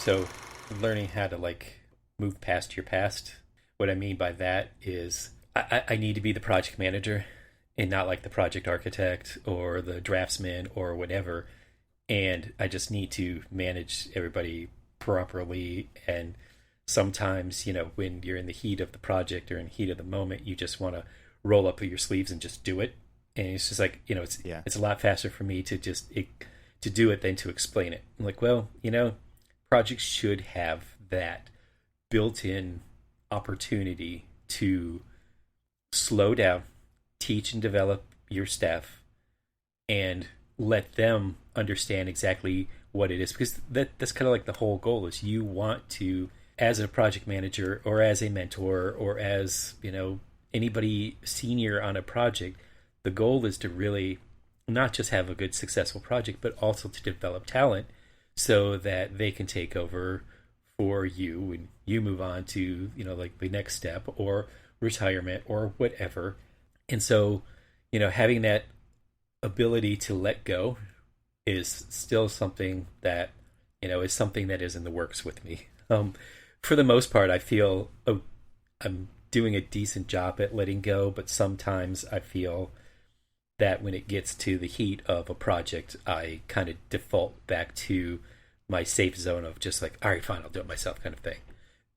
So learning how to like move past your past. What I mean by that is I need to be the project manager and not like the project architect or the draftsman or whatever. And I just need to manage everybody properly. And sometimes, when you're in the heat of the project or in the heat of the moment, you just want to roll up your sleeves and just do it. And it's just like, Yeah. it's a lot faster for me to to do it than to explain it. I'm like, well, projects should have that built-in opportunity to slow down, teach and develop your staff, and let them understand exactly what it is, because that's kind of like the whole goal is you want to, as a project manager or as a mentor or as anybody senior on a project, the goal is to really not just have a good successful project but also to develop talent so that they can take over for you when you move on to like the next step or retirement or whatever. And so having that ability to let go is still something that is something that is in the works with me. For the most part, I feel I'm doing a decent job at letting go, but sometimes I feel that when it gets to the heat of a project, I kind of default back to my safe zone of just like, all right, fine, I'll do it myself kind of thing.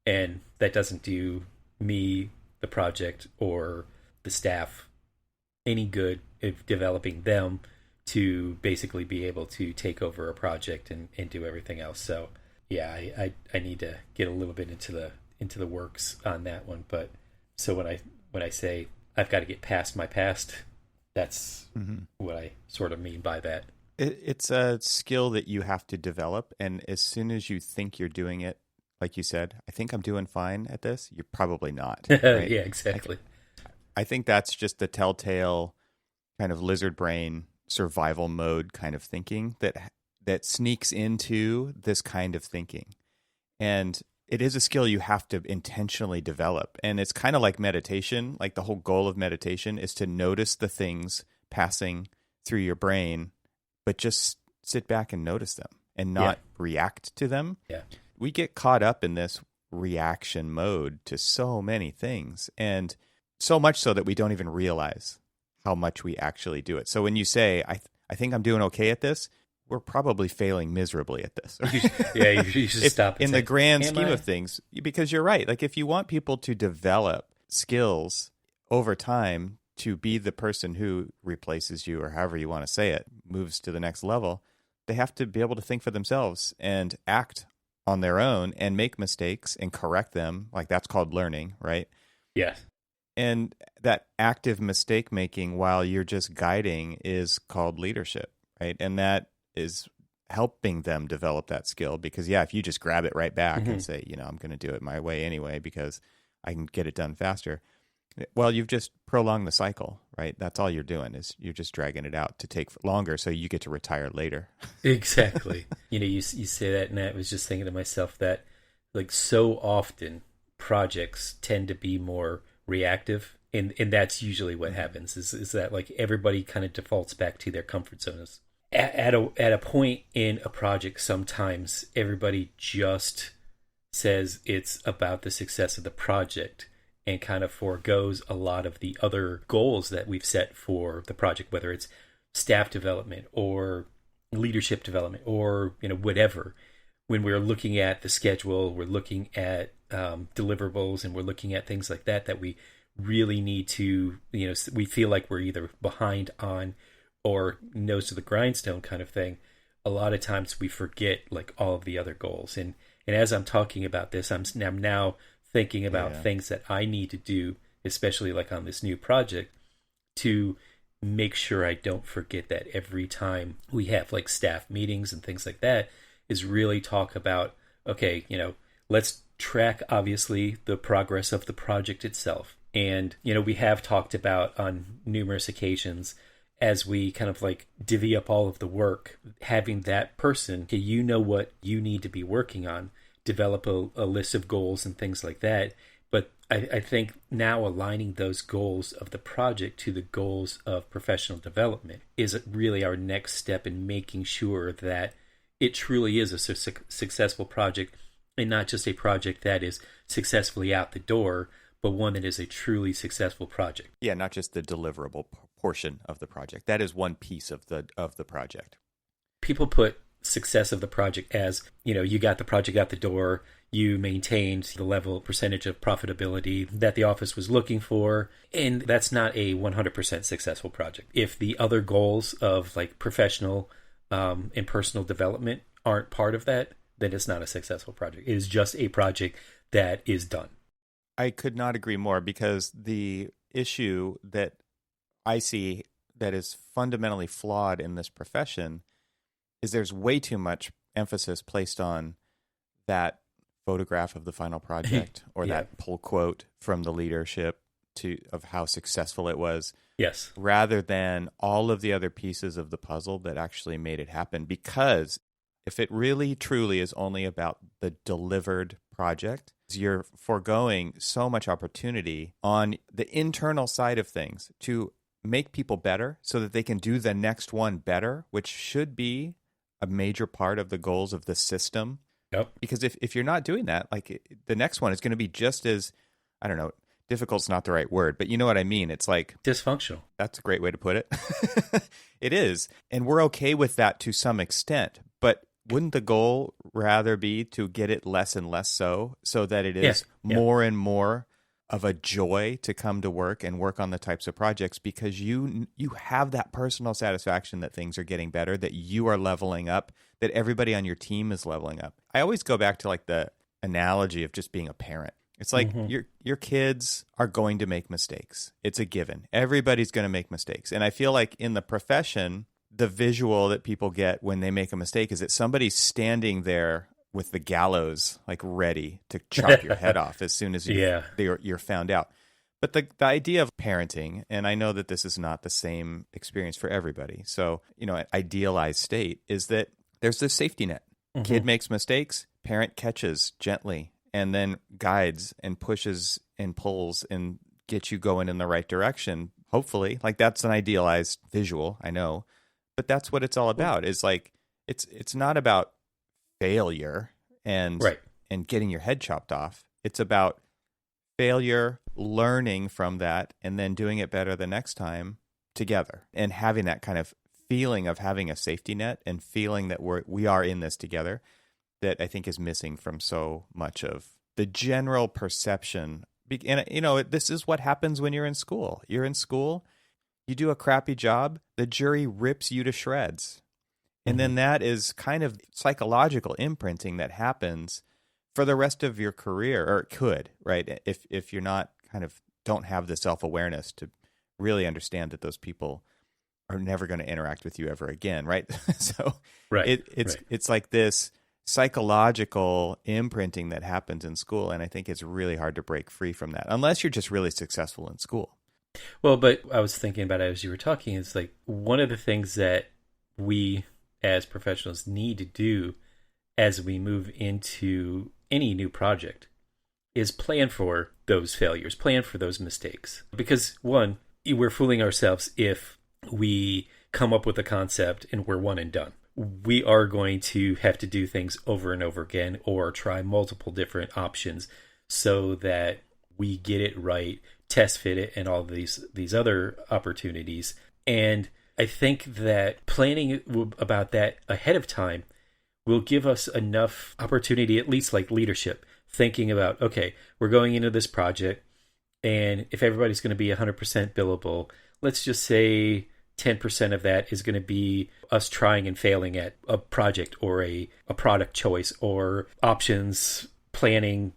And that doesn't do me, the project, or the staff any good of developing them to basically be able to take over a project and do everything else. So yeah, I need to get a little bit into the works on that one. But so when I say I've got to get past my past, that's what I sort of mean by that. It's a skill that you have to develop. And as soon as you think you're doing it, like you said, I think I'm doing fine at this, you're probably not. Right? Yeah, exactly. I think that's just the telltale kind of lizard brain survival mode kind of thinking that sneaks into this kind of thinking. And it is a skill you have to intentionally develop. And it's kind of like meditation. Like the whole goal of meditation is to notice the things passing through your brain, but just sit back and notice them and not react to them. Yeah. We get caught up in this reaction mode to so many things, and so much so that we don't even realize how much we actually do it. So when you say, I think I'm doing okay at this, we're probably failing miserably at this. Yeah, you should stop. In the grand "Am scheme I?" of things, because you're right. Like if you want people to develop skills over time to be the person who replaces you, or however you want to say it, moves to the next level, they have to be able to think for themselves and act on their own and make mistakes and correct them. Like that's called learning, right? Yeah. And that active mistake making while you're just guiding is called leadership, right? And that is helping them develop that skill, because if you just grab it right back and say, I'm going to do it my way anyway because I can get it done faster. Well, you've just prolonged the cycle, right? That's all you're doing is you're just dragging it out to take longer so you get to retire later. Exactly. You say that, and I was just thinking to myself that, like, so often projects tend to be more reactive, and that's usually what happens. Is that like everybody kind of defaults back to their comfort zones at a point in a project. Sometimes everybody just says it's about the success of the project and kind of foregoes a lot of the other goals that we've set for the project, whether it's staff development or leadership development or whatever. When we're looking at the schedule, we're looking at deliverables, and we're looking at things like that we really need to, we feel like we're either behind on or nose to the grindstone kind of thing. A lot of times we forget like all of the other goals. And as I'm talking about this, I'm now thinking about things that I need to do, especially like on this new project, to make sure I don't forget that every time we have like staff meetings and things like that, is really talk about, okay, let's track obviously the progress of the project itself. And, we have talked about on numerous occasions, as we kind of like divvy up all of the work, having that person, okay, what you need to be working on, develop a list of goals and things like that. But I think now aligning those goals of the project to the goals of professional development is really our next step in making sure that it truly is a successful project, and not just a project that is successfully out the door, but one that is a truly successful project. Yeah, not just the deliverable portion of the project. That is one piece of the project. People put success of the project as, you got the project out the door, you maintained the level percentage of profitability that the office was looking for, and that's not a 100% successful project. If the other goals of like professional and personal development aren't part of that, then it's not a successful project. It is just a project that is done. I could not agree more, because the issue that I see that is fundamentally flawed in this profession is there's way too much emphasis placed on that photograph of the final project or that pull quote from the leadership of how successful it was. Yes. Rather than all of the other pieces of the puzzle that actually made it happen. Because if it really truly is only about the delivered project, you're foregoing so much opportunity on the internal side of things to make people better so that they can do the next one better, which should be a major part of the goals of the system. Yep. Because if you're not doing that, like the next one is going to be just as, I don't know, difficult's not the right word, but you know what I mean? It's like dysfunctional. That's a great way to put it. It is. And we're okay with that to some extent, but wouldn't the goal rather be to get it less and less so that it is more and more of a joy to come to work and work on the types of projects, because you have that personal satisfaction that things are getting better, that you are leveling up, that everybody on your team is leveling up. I always go back to like the analogy of just being a parent. It's like your kids are going to make mistakes. It's a given. Everybody's going to make mistakes. And I feel like in the profession, the visual that people get when they make a mistake is that somebody's standing there with the gallows, like ready to chop your head off as soon as you're found out. But the idea of parenting, and I know that this is not the same experience for everybody. So, an idealized state is that there's this safety net. Kid makes mistakes, parent catches gently and then guides and pushes and pulls and gets you going in the right direction. Hopefully, like that's an idealized visual, I know, but that's what it's all about. Is like it's not about failure and getting your head chopped off. It's about failure, learning from that, and then doing it better the next time together, and having that kind of feeling of having a safety net and feeling that we are in this together, that I think is missing from so much of the general perception. And this is what happens when you're in school. You're in school, you do a crappy job, the jury rips you to shreds. And then that is kind of psychological imprinting that happens for the rest of your career, or it could, right? If you're not don't have the self-awareness to really understand that those people are never going to interact with you ever again, right? So it's like this psychological imprinting that happens in school, and I think it's really hard to break free from that unless you're just really successful in school. Well, but I was thinking about it as you were talking. It's like one of the things that we as professionals need to do as we move into any new project is plan for those failures, plan for those mistakes. Because one, we're fooling ourselves if we come up with a concept and we're one and done. We are going to have to do things over and over again, or try multiple different options so that we get it right, test fit it, and all these other opportunities. And I think that planning about that ahead of time will give us enough opportunity, at least like leadership, thinking about, okay, we're going into this project, and if everybody's going to be 100% billable, let's just say 10% of that is going to be us trying and failing at a project or a product choice or options, planning,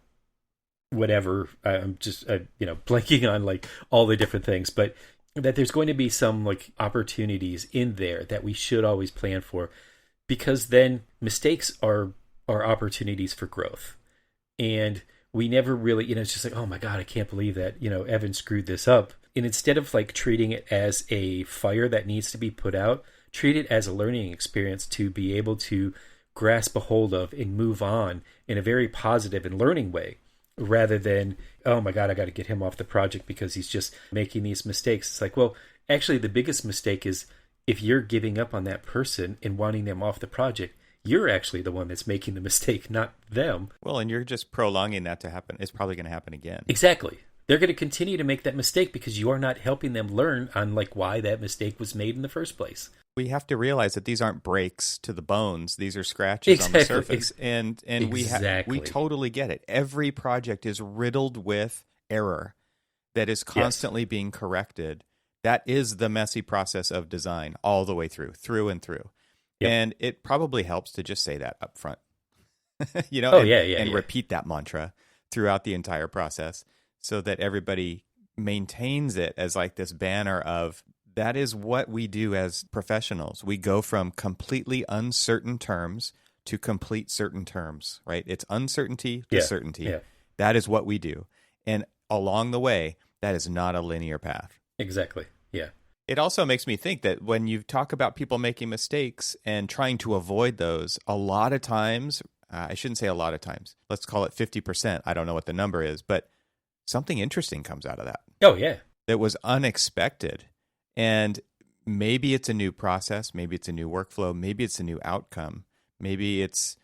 whatever. I'm just, blanking on like all the different things, but that there's going to be some like opportunities in there that we should always plan for, because then mistakes are opportunities for growth. And we never really, it's just like, oh my God, I can't believe that, Evan screwed this up. And instead of like treating it as a fire that needs to be put out, treat it as a learning experience to be able to grasp a hold of and move on in a very positive and learning way, rather than, oh my God, I got to get him off the project because he's just making these mistakes. It's like, well, actually the biggest mistake is if you're giving up on that person and wanting them off the project, You're actually the one that's making the mistake, not them. Well, and you're just prolonging that to happen. It's probably going to happen again. Exactly. They're going to continue to make that mistake because you are not helping them learn on like why that mistake was made in the first place. We have to realize that these aren't breaks to the bones; these are scratches on the surface, and we totally get it. Every project is riddled with error that is constantly being corrected. That is the messy process of design, all the way through and through. Yep. And it probably helps to just say that up front, and repeat that mantra throughout the entire process, so that everybody maintains it as like this banner of. That is what we do as professionals. We go from completely uncertain terms to complete certain terms, right? It's uncertainty to certainty. Yeah. That is what we do. And along the way, that is not a linear path. Exactly. Yeah. It also makes me think that when you talk about people making mistakes and trying to avoid those, a lot of times, I shouldn't say a lot of times, let's call it 50%. I don't know what the number is, but something interesting comes out of that. Oh, yeah. That was unexpected. And maybe it's a new process, maybe it's a new workflow, maybe it's a new outcome, maybe it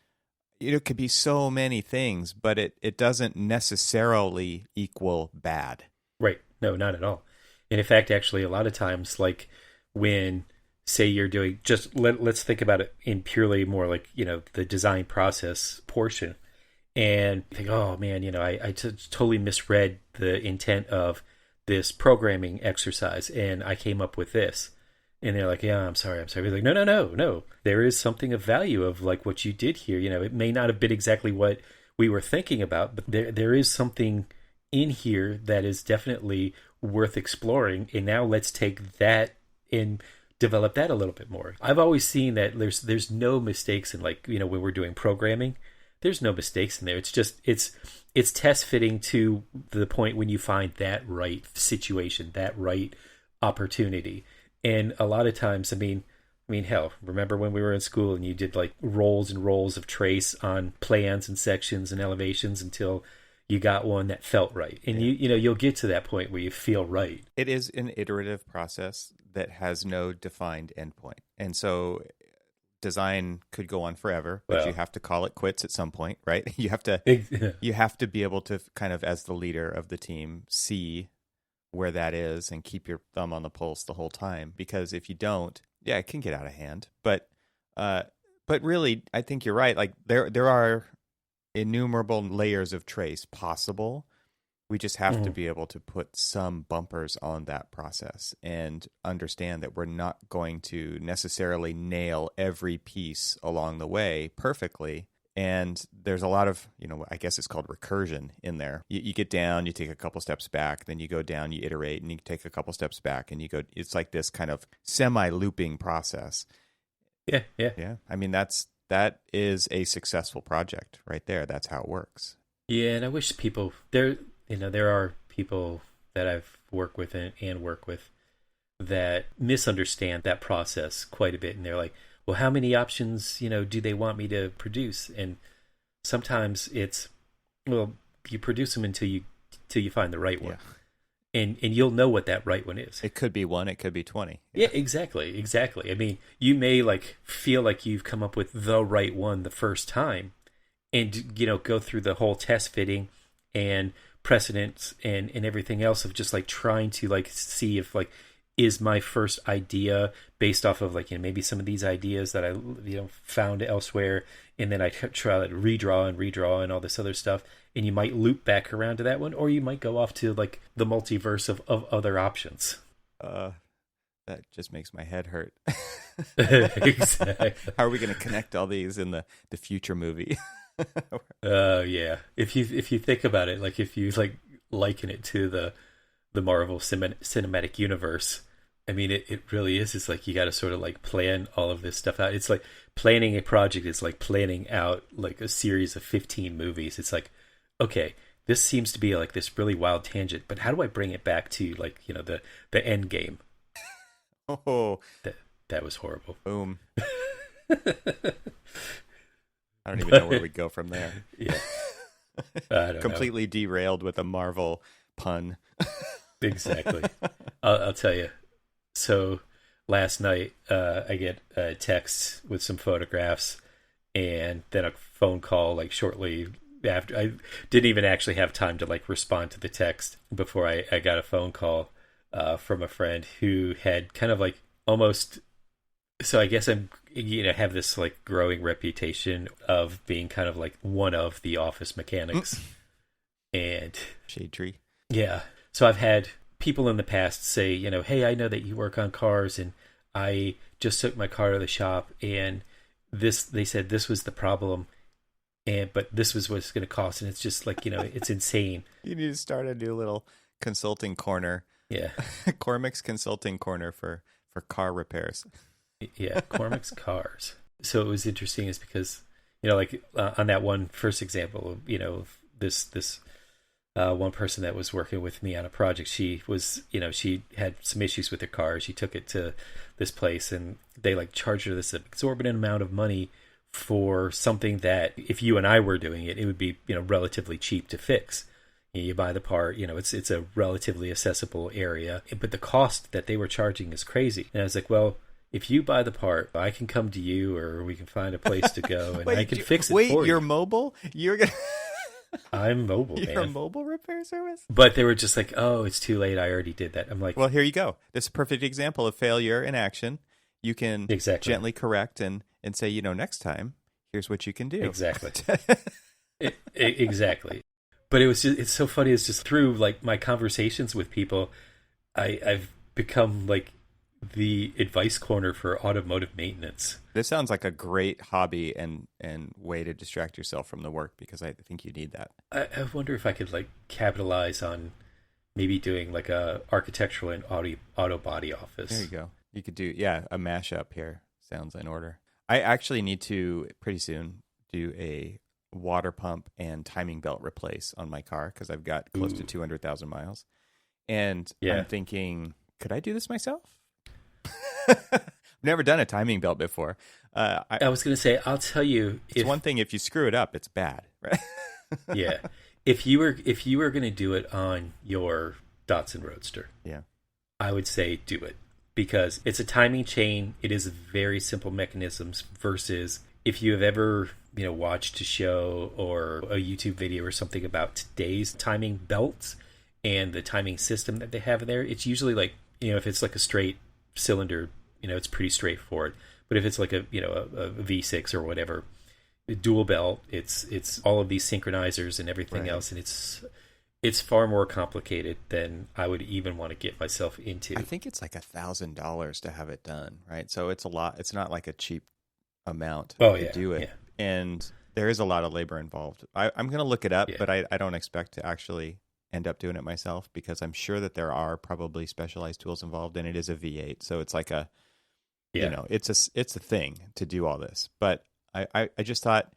could be so many things, but it doesn't necessarily equal bad. Right. No, not at all. And in fact, actually, a lot of times, like when, say you're doing, just let's think about it in purely more like, the design process portion. And you think, oh man, I totally misread the intent of this programming exercise and I came up with this. And they're like, yeah, I'm sorry. We're like, no. There is something of value of like what you did here. It may not have been exactly what we were thinking about, but there is something in here that is definitely worth exploring. And now let's take that and develop that a little bit more. I've always seen that there's no mistakes in like, when we're doing programming, there's no mistakes in there. It's just, it's test fitting to the point when you find that right situation, that right opportunity. And a lot of times, I mean, hell, remember when we were in school and you did like rolls and rolls of trace on plans and sections and elevations until you got one that felt right. And you'll get to that point where you feel right. It is an iterative process that has no defined endpoint. And so design could go on forever, but you have to call it quits at some point, right? You have to be able to kind of, as the leader of the team, see where that is and keep your thumb on the pulse the whole time. Because if you don't, it can get out of hand. But really, I think you're right. Like there are innumerable layers of trace possible. We just have to be able to put some bumpers on that process and understand that we're not going to necessarily nail every piece along the way perfectly. And there's a lot of, I guess it's called recursion in there. You get down, you take a couple steps back, then you go down, you iterate, and you take a couple steps back, and you go. It's like this kind of semi-looping process. Yeah. I mean, that is a successful project right there. That's how it works. Yeah, and I wish people there are people that I've worked with and work with that misunderstand that process quite a bit. And they're like, well, how many options, do they want me to produce? And sometimes it's, well, you produce them until you find the right one. Yeah. And you'll know what that right one is. It could be 1, it could be 20. Yeah, exactly. I mean, you may like feel like you've come up with the right one the first time and, go through the whole test fitting and precedents and everything else of just like trying to like see if like is my first idea based off of like maybe some of these ideas that I found elsewhere, and then I try to redraw and all this other stuff, and you might loop back around to that one, or you might go off to like the multiverse of other options. That just makes my head hurt. Exactly. How are we going to connect all these in the future movie? Yeah. If you think about it, like if you like liken it to the Marvel cinematic universe, I mean, it really is. It's like you got to sort of like plan all of this stuff out. It's like planning a project is like planning out like a series of 15 movies. It's like, okay, this seems to be like this really wild tangent, but how do I bring it back to like the end game? Oh, that was horrible. Boom. I don't even know where we go from there. Yeah. I don't Completely know. Derailed with a Marvel pun. Exactly. I'll tell you. So last night I get a text with some photographs, and then a phone call like shortly after. I didn't even actually have time to like respond to the text before I got a phone call from a friend who had kind of like almost. So I guess I'm, have this like growing reputation of being kind of like one of the office mechanics. And shade tree. Yeah. So I've had people in the past say, hey, I know that you work on cars, and I just took my car to the shop, and they said this was the problem, but this was what it's going to cost, and it's just like, it's insane. You need to start a new little consulting corner. Yeah. Cormac's consulting corner for car repairs. Yeah, Cormac's Cars. So it was interesting is because, on that one first example of, this one person that was working with me on a project, she was, she had some issues with her car. She took it to this place, and they like charged her this exorbitant amount of money for something that if you and I were doing it, it would be, relatively cheap to fix. You buy the part, it's a relatively accessible area, but the cost that they were charging is crazy. And I was like, well, if you buy the part, I can come to you, or we can find a place to go, and I can fix it for you. Wait, you're mobile? You're gonna... I'm mobile, You're man. a mobile repair service? But they were just like, oh, it's too late. I already did that. I'm like... Well, here you go. This is a perfect example of failure in action. You can gently correct and say, next time, here's what you can do. Exactly. Exactly. But it's so funny. It's just through like my conversations with people, I've become like the advice corner for automotive maintenance. This sounds like a great hobby and way to distract yourself from the work, because I think you need that. I wonder if I could like capitalize on maybe doing like a architectural and auto body office. There you go. You could do, a mashup here. Sounds in order. I actually need to pretty soon do a water pump and timing belt replace on my car, because I've got close to 200,000 miles. And I'm thinking, could I do this myself? I've never done a timing belt before. I was going to say, I'll tell you. It's one thing if you screw it up, it's bad, right? Yeah. If you were going to do it on your Datsun Roadster, I would say do it, because it's a timing chain. It is very simple mechanisms versus if you have ever watched a show or a YouTube video or something about today's timing belts and the timing system that they have in there. It's usually like, if it's like a straight cylinder, it's pretty straightforward. But if it's like a V6 or whatever, a dual belt, it's all of these synchronizers and everything else, and it's far more complicated than I would even want to get myself into. I think it's like $1,000 to have it done, right? So it's a lot. It's not like a cheap amount to do it. Yeah. And there is a lot of labor involved. I'm going to look it up, but I don't expect to actually end up doing it myself, because I'm sure that there are probably specialized tools involved, and it is a V8. So it's like it's a thing to do all this. But I just thought,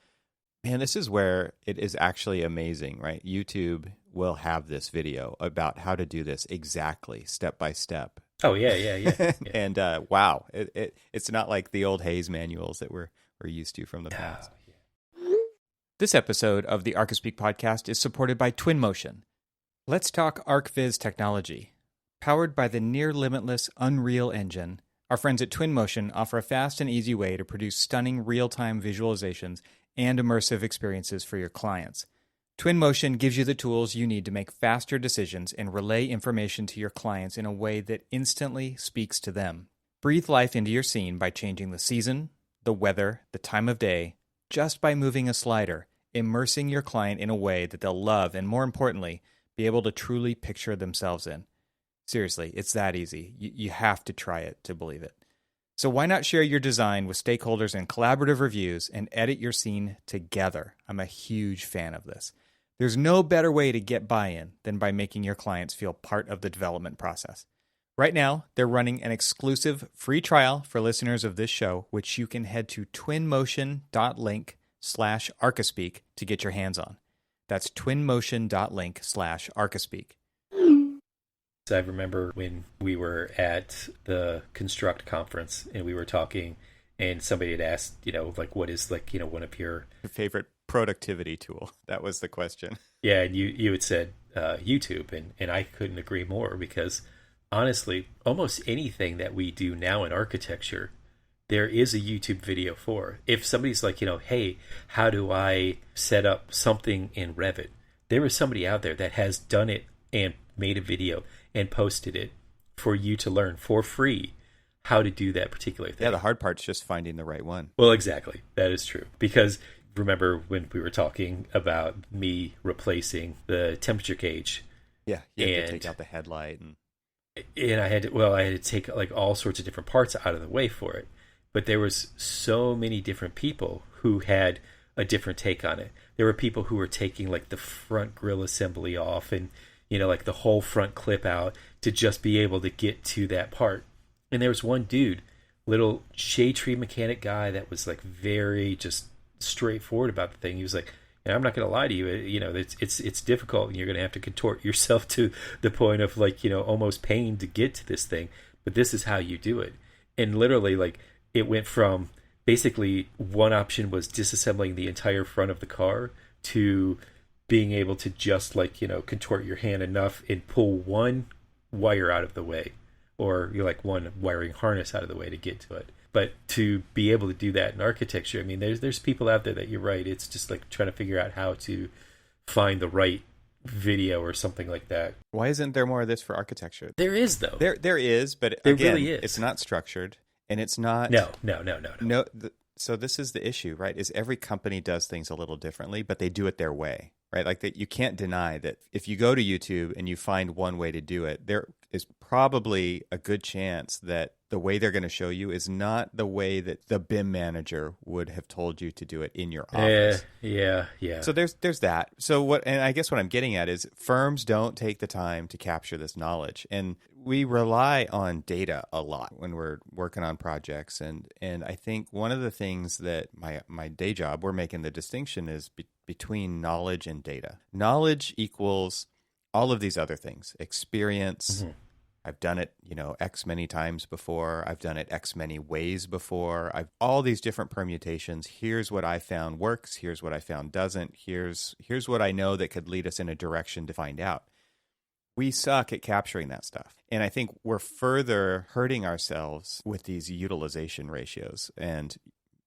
man, this is where it is actually amazing, right? YouTube will have this video about how to do this exactly, step by step. Oh, yeah. And wow, it's not like the old Hayes manuals that we're used to from the past. This episode of the Archispeak podcast is supported by Twinmotion. Let's talk ArcViz technology. Powered by the near-limitless Unreal Engine, our friends at Twinmotion offer a fast and easy way to produce stunning real-time visualizations and immersive experiences for your clients. Twinmotion gives you the tools you need to make faster decisions and relay information to your clients in a way that instantly speaks to them. Breathe life into your scene by changing the season, the weather, the time of day, just by moving a slider, immersing your client in a way that they'll love and, more importantly, be able to truly picture themselves in. Seriously, it's that easy. You have to try it to believe it. So why not share your design with stakeholders in collaborative reviews and edit your scene together? I'm a huge fan of this. There's no better way to get buy-in than by making your clients feel part of the development process. Right now, they're running an exclusive free trial for listeners of this show, which you can head to twinmotion.link/Archispeak to get your hands on. That's twinmotion.link/Archispeak. I remember when we were at the Construct conference and we were talking, and somebody had asked, what is one of your favorite productivity tool? That was the question. Yeah, and you had said YouTube, and I couldn't agree more, because honestly, almost anything that we do now in architecture there is a YouTube video for. If somebody's like, hey, how do I set up something in Revit? There is somebody out there that has done it and made a video and posted it for you to learn for free how to do that particular thing. Yeah, the hard part's just finding the right one. Well, exactly. That is true. Because remember when we were talking about me replacing the temperature gauge? Yeah, you had to take out the headlight. And I had to take like all sorts of different parts out of the way for it. But there was so many different people who had a different take on it. There were people who were taking like the front grill assembly off and, like the whole front clip out to just be able to get to that part. And there was one dude, little shade tree mechanic guy that was like very just straightforward about the thing. He was like, I'm not going to lie to you. It's difficult, and you're going to have to contort yourself to the point of like, almost pain to get to this thing. But this is how you do it. And literally, like, it went from basically one option was disassembling the entire front of the car to being able to just like, contort your hand enough and pull one wire out of the way, or like one wiring harness out of the way to get to it. But to be able to do that in architecture, I mean, there's people out there that you're right. It's just like trying to figure out how to find the right video or something like that. Why isn't there more of this for architecture? There is, though. There is, but there again, really is. It's not structured, and it's not. No. So this is the issue, right? Is every company does things a little differently, but they do it their way, right? Like that, you can't deny that if you go to YouTube and you find one way to do it, there is probably a good chance that the way they're going to show you is not the way that the BIM manager would have told you to do it in your office. Yeah. So there's that. So what, and I guess what I'm getting at is firms don't take the time to capture this knowledge, and we rely on data a lot when we're working on projects. And I think one of the things that my day job, we're making the distinction is between knowledge and data. Knowledge equals all of these other things, experience. Mm-hmm. I've done it, X many times before. I've done it X many ways before. I've all these different permutations. Here's what I found works. Here's what I found doesn't. Here's what I know that could lead us in a direction to find out. We suck at capturing that stuff. And I think we're further hurting ourselves with these utilization ratios and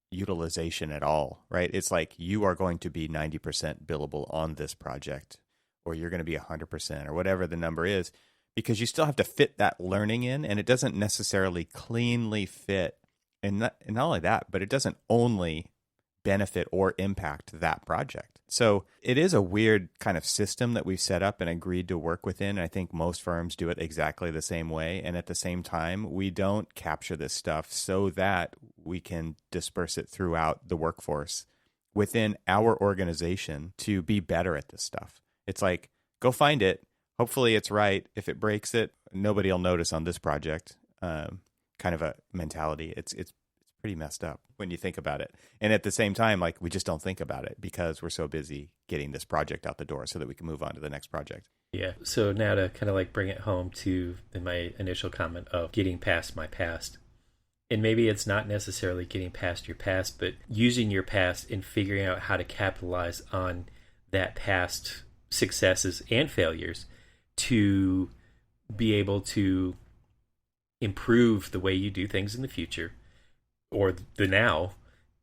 utilization at all, right? It's like you are going to be 90% billable on this project, or you're going to be 100% or whatever the number is, because you still have to fit that learning in, and it doesn't necessarily cleanly fit. And not only that, but it doesn't only benefit or impact that project. So it is a weird kind of system that we've set up and agreed to work within. I think most firms do it exactly the same way. And at the same time, we don't capture this stuff so that we can disperse it throughout the workforce within our organization to be better at this stuff. It's like, go find it. Hopefully it's right. If it breaks it, nobody will notice on this project. Kind of a mentality. It's pretty messed up when you think about it. And at the same time, like, we just don't think about it because we're so busy getting this project out the door so that we can move on to the next project. Yeah. So now to kind of like bring it home to my initial comment of getting past my past. And maybe it's not necessarily getting past your past, but using your past and figuring out how to capitalize on that past successes and failures to be able to improve the way you do things in the future or the now,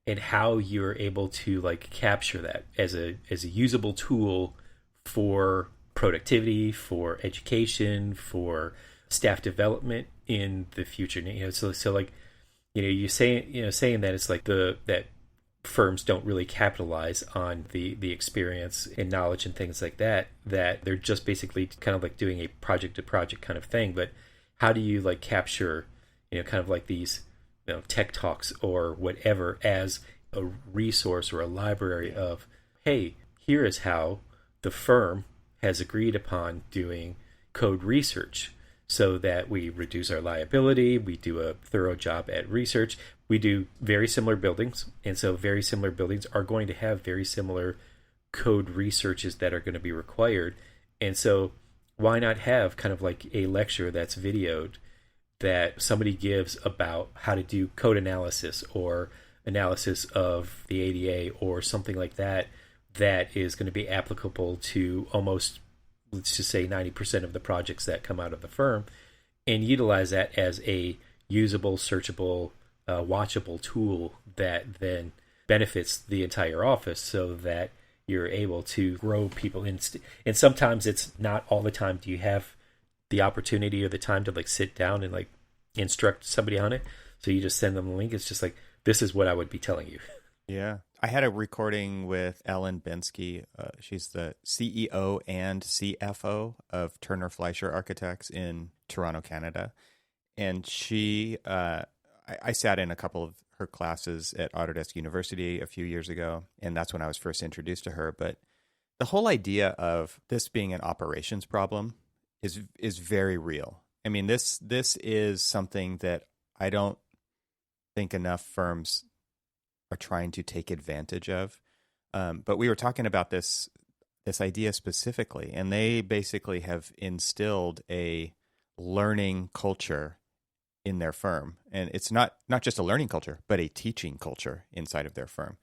and how you're able to like capture that as a usable tool for productivity, for education, for staff development in the future. So like, you saying that it's like that firms don't really capitalize on the experience and knowledge and things like that they're just basically kind of like doing a project to project kind of thing. But how do you like capture, kind of like these, tech talks or whatever as a resource or a library of, hey, here is how the firm has agreed upon doing code research so that we reduce our liability, we do a thorough job at research. We do very similar buildings, and so very similar buildings are going to have very similar code researches that are going to be required. And so why not have kind of like a lecture that's videoed that somebody gives about how to do code analysis or analysis of the ADA or something like that is going to be applicable to almost, let's just say 90% of the projects that come out of the firm, and utilize that as a usable, searchable watchable tool that then benefits the entire office, so that you're able to grow people in. And sometimes it's not all the time do you have the opportunity or the time to like sit down and like instruct somebody on it. So you just send them the link. It's just like, this is what I would be telling you. Yeah. I had a recording with Ellen Bensky. She's the CEO and CFO of Turner Fleischer Architects in Toronto, Canada. And she, I sat in a couple of her classes at Autodesk University a few years ago, and that's when I was first introduced to her. But the whole idea of this being an operations problem is very real. I mean, this is something that I don't think enough firms are trying to take advantage of. But we were talking about this idea specifically, and they basically have instilled a learning culture in their firm. And it's not just a learning culture, but a teaching culture inside of their firm.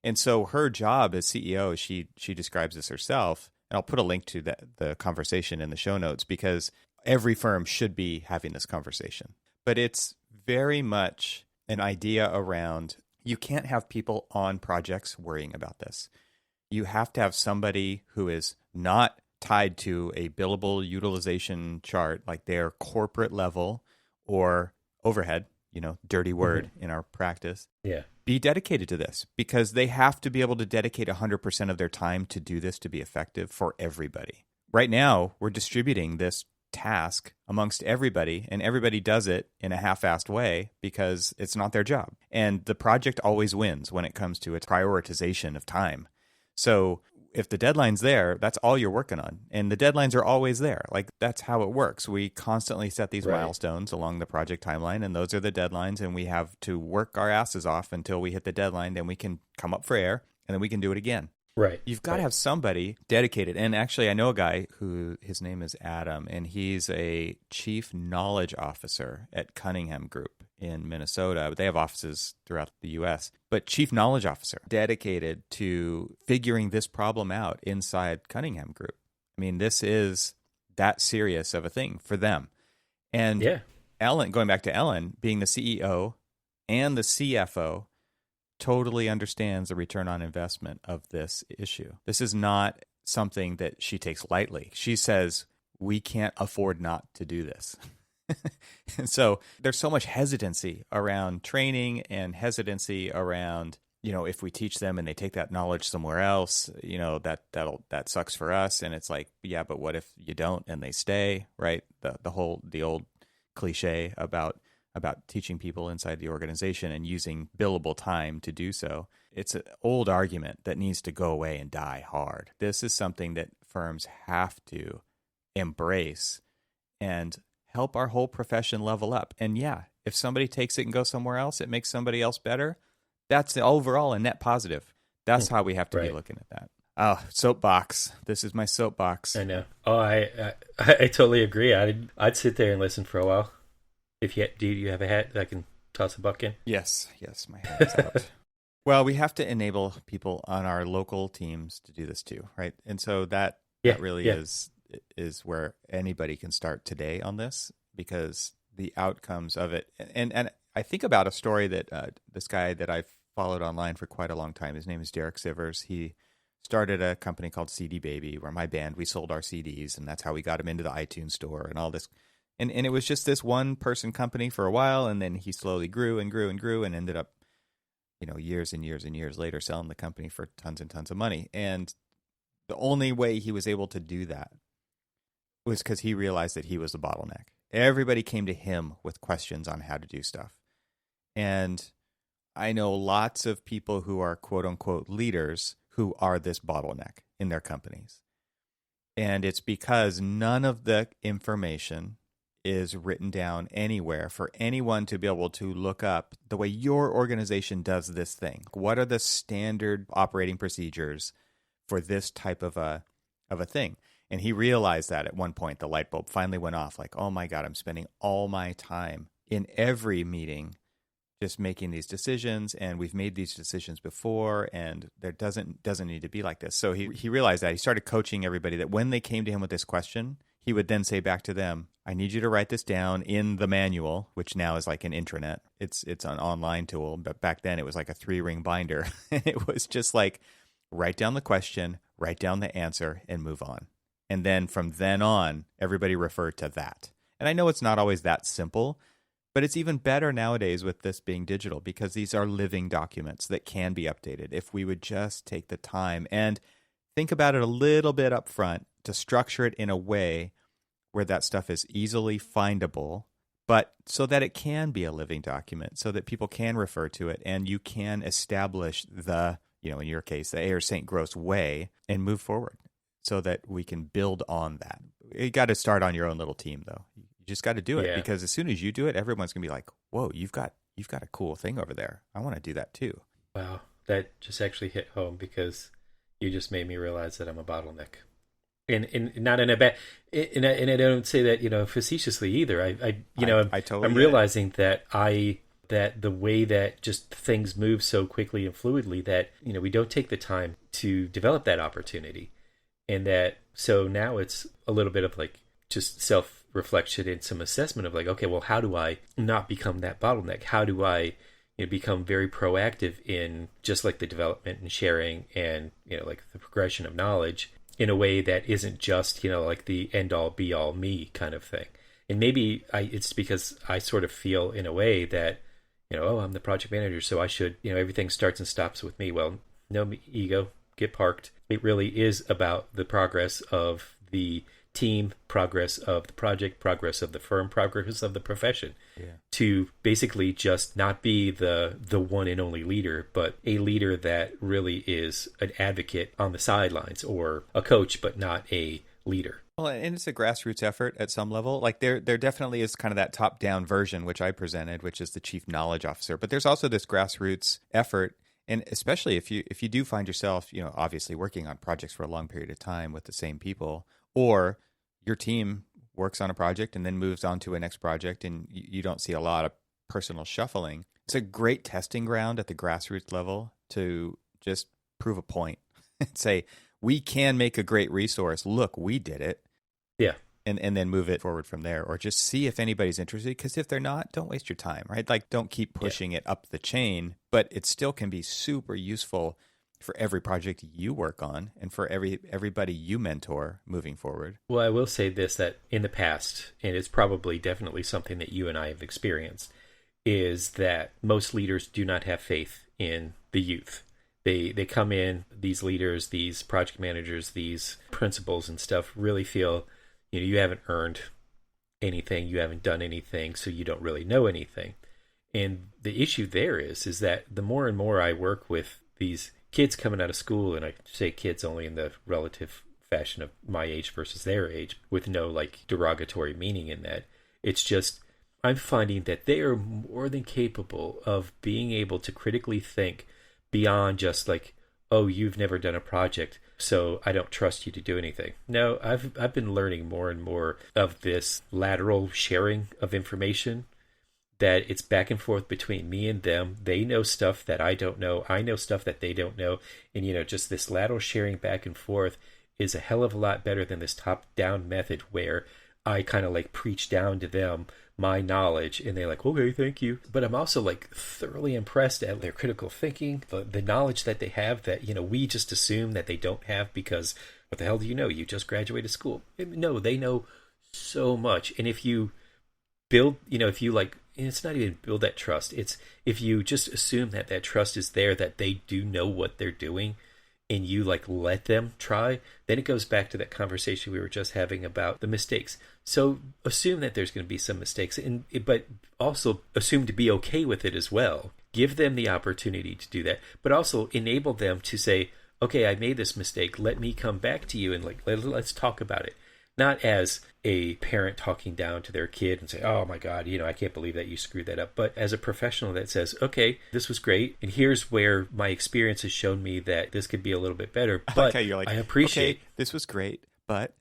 And so her job as CEO, she describes this herself, and I'll put a link to the conversation in the show notes, because every firm should be having this conversation. But it's very much an idea around, you can't have people on projects worrying about this. You have to have somebody who is not tied to a billable utilization chart, like their corporate level or overhead, dirty word in our practice. Yeah. Be dedicated to this, because they have to be able to dedicate 100% of their time to do this to be effective for everybody. Right now, we're distributing this task amongst everybody, and everybody does it in a half-assed way because it's not their job. And the project always wins when it comes to its prioritization of time. So if the deadline's there, that's all you're working on. And the deadlines are always there. Like, that's how it works. We constantly set these milestones along the project timeline, and those are the deadlines, and we have to work our asses off until we hit the deadline. Then we can come up for air, and then we can do it again. Right. You've got to have somebody dedicated. And actually, I know a guy who, his name is Adam, and he's a chief knowledge officer at Cunningham Group in Minnesota. But they have offices throughout the U.S. But chief knowledge officer dedicated to figuring this problem out inside Cunningham Group. I mean, this is that serious of a thing for them. And Ellen, going back to Ellen, being the CEO and the CFO, totally understands the return on investment of this issue. This is not something that she takes lightly. She says, we can't afford not to do this. And so there's so much hesitancy around training and hesitancy around, if we teach them and they take that knowledge somewhere else, that sucks for us. And it's like, yeah, but what if you don't and they stay, right? The old cliche about teaching people inside the organization and using billable time to do so. It's an old argument that needs to go away and die hard. This is something that firms have to embrace and help our whole profession level up. And yeah, if somebody takes it and goes somewhere else, it makes somebody else better. That's the overall a net positive. That's how we have to be looking at that. Oh, soapbox. This is my soapbox. I know. Oh, I totally agree. I'd sit there and listen for a while. Do you have a hat that I can toss a buck in? Yes, my hat's out. Well, we have to enable people on our local teams to do this too, right? And so that really is where anybody can start today on this, because the outcomes of it. And I think about a story that this guy that I've followed online for quite a long time. His name is Derek Sivers. He started a company called CD Baby, where my band, we sold our CDs, and that's how we got him into the iTunes store and all this. And it was just this one person company for a while, and then he slowly grew and grew and grew and ended up, years and years and years later selling the company for tons and tons of money. And the only way he was able to do that was because he realized that he was the bottleneck. Everybody came to him with questions on how to do stuff. And I know lots of people who are quote unquote leaders who are this bottleneck in their companies. And it's because none of the information is written down anywhere for anyone to be able to look up the way your organization does this thing. What are the standard operating procedures for this type of a thing? And he realized that at one point the light bulb finally went off, like, oh my God, I'm spending all my time in every meeting just making these decisions, and we've made these decisions before, and there doesn't need to be like this. So he realized that. He started coaching everybody that when they came to him with this question, he would then say back to them, I need you to write this down in the manual, which now is like an intranet. It's an online tool, but back then it was like a 3-ring binder. It was just like, write down the question, write down the answer, and move on. And then from then on, everybody referred to that. And I know it's not always that simple, but it's even better nowadays with this being digital because these are living documents that can be updated. If we would just take the time and think about it a little bit up front to structure it in a way where that stuff is easily findable, but so that it can be a living document, so that people can refer to it and you can establish the, in your case, the Ayer St. Gross way and move forward so that we can build on that. You got to start on your own little team, though. You just got to do it because as soon as you do it, everyone's going to be like, whoa, you've got a cool thing over there. I want to do that too. Wow. That just actually hit home because you just made me realize that I'm a bottleneck. And not in a bad, and I don't say that, facetiously either. I'm realizing that the way that just things move so quickly and fluidly that, we don't take the time to develop that opportunity. And that, so now it's a little bit of like just self-reflection and some assessment of like, okay, well, how do I not become that bottleneck? How do I become very proactive in just like the development and sharing and, like the progression of knowledge in a way that isn't just, like the end all be all me kind of thing. And maybe it's because I sort of feel in a way that, I'm the project manager, so I should, everything starts and stops with me. Well, no, ego, get parked. It really is about the progress of the team, progress of the project, progress of the firm, progress of the profession. Yeah. To basically just not be the one and only leader, but a leader that really is an advocate on the sidelines or a coach, but not a leader. Well, and it's a grassroots effort at some level. Like there definitely is kind of that top-down version, which I presented, which is the chief knowledge officer. But there's also this grassroots effort. And especially if you do find yourself, obviously working on projects for a long period of time with the same people, or your team works on a project and then moves on to a next project and you don't see a lot of personal shuffling. It's a great testing ground at the grassroots level to just prove a point and say, we can make a great resource. Look, we did it. Yeah. And then move it forward from there, or just see if anybody's interested. Because if they're not, don't waste your time, right? Like, don't keep pushing it up the chain, but it still can be super useful for every project you work on and for everybody you mentor moving forward. Well, I will say this, that in the past, and it's probably definitely something that you and I have experienced, is that most leaders do not have faith in the youth. They come in, these leaders, these project managers, these principals and stuff really feel, you haven't earned anything, you haven't done anything, so you don't really know anything. And the issue there is that the more and more I work with these kids coming out of school, and I say kids only in the relative fashion of my age versus their age, with no like derogatory meaning in that, it's just I'm finding that they are more than capable of being able to critically think beyond just like, oh, you've never done a project, so I don't trust you to do anything. No, I've been learning more and more of this lateral sharing of information, that it's back and forth between me and them. They know stuff that I don't know. I know stuff that they don't know. And, just this lateral sharing back and forth is a hell of a lot better than this top-down method where I kind of like preach down to them my knowledge and they're like, okay, thank you. But I'm also like thoroughly impressed at their critical thinking, the knowledge that they have that, we just assume that they don't have because what the hell do you know? You just graduated school. No, they know so much. And if you build, if you like, it's not even build that trust. It's if you just assume that trust is there, that they do know what they're doing, and you like let them try, then it goes back to that conversation we were just having about the mistakes. So assume that there's going to be some mistakes, but also assume to be okay with it as well. Give them the opportunity to do that, but also enable them to say, okay, I made this mistake. Let me come back to you and like let's talk about it. Not as a parent talking down to their kid and say, oh my God, I can't believe that you screwed that up. But as a professional that says, okay, this was great. And here's where my experience has shown me that this could be a little bit better. But okay, you're like, I appreciate. Okay, this was great, but.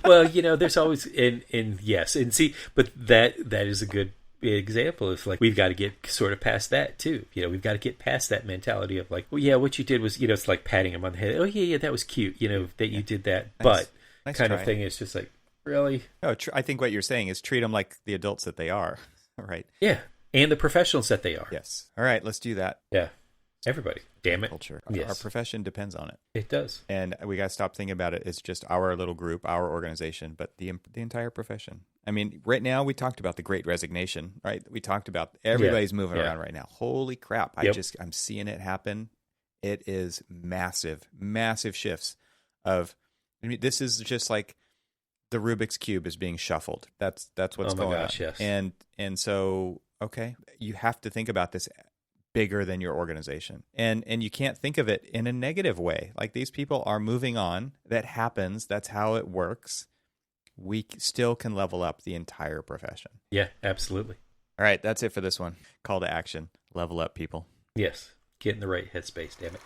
Well, there's always, and yes. And see, but that is a good example. It's like, we've got to get sort of past that too. We've got to get past that mentality of like, well, yeah, what you did was, it's like patting him on the head. Oh yeah, that was cute, that you did that. Nice. But Nice kind try. of thing. It's just like, really? No, I think what you're saying is treat them like the adults that they are. Right. Yeah. And the professionals that they are. Yes. All right, let's do that. Yeah. Everybody. Damn it. Culture. Yes. Our profession depends on it. It does. And we got to stop thinking about it. It's just our little group, our organization, but the entire profession. I mean, right now we talked about the Great Resignation, right? We talked about everybody's moving around right now. Holy crap. I'm seeing it happen. It is massive, massive shifts this is just like the Rubik's Cube is being shuffled. That's what's going on. Yes. And so, okay, you have to think about this bigger than your organization. And you can't think of it in a negative way. Like, these people are moving on. That happens. That's how it works. We still can level up the entire profession. Yeah, absolutely. All right, that's it for this one. Call to action. Level up, people. Yes. Get in the right headspace, damn it.